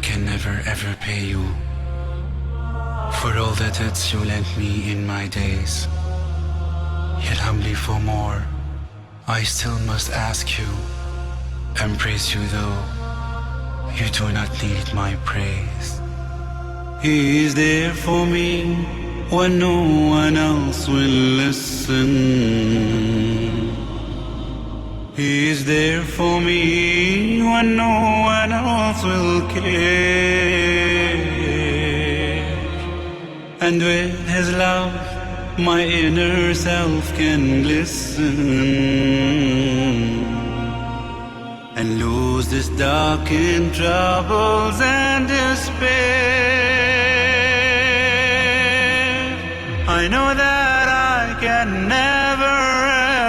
can never ever pay you for all the debts you lent me in my days. Yet humbly for more, I still must ask you and praise you, though you do not need my praise. He is there for me when no one else will listen. He is there for me when no one else will care. And with His love, my inner self can glisten and lose this darkened troubles and despair. I know that I can never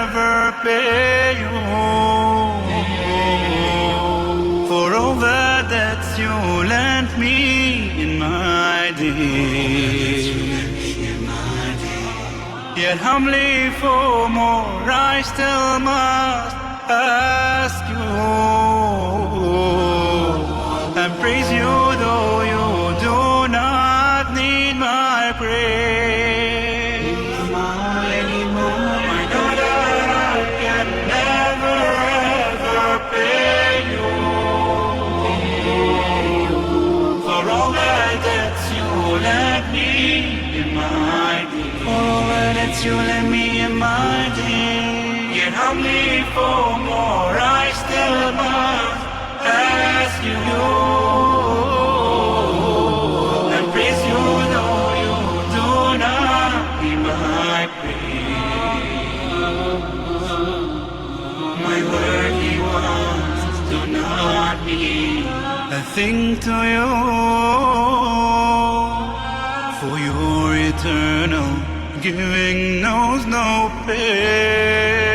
ever pay you for all the debts you lent me in my days. Yet humbly for more, I still must ask you and praise you, though you do not need my praise. I know that I can never ever pay you for all the debts you lent me in my day. For all the debts you lent me in my day. Yet humbly for more, I still must ask you and praise you, though you do not need my praise. My worthy ones do not mean a thing to you, for your eternal giving knows no pain.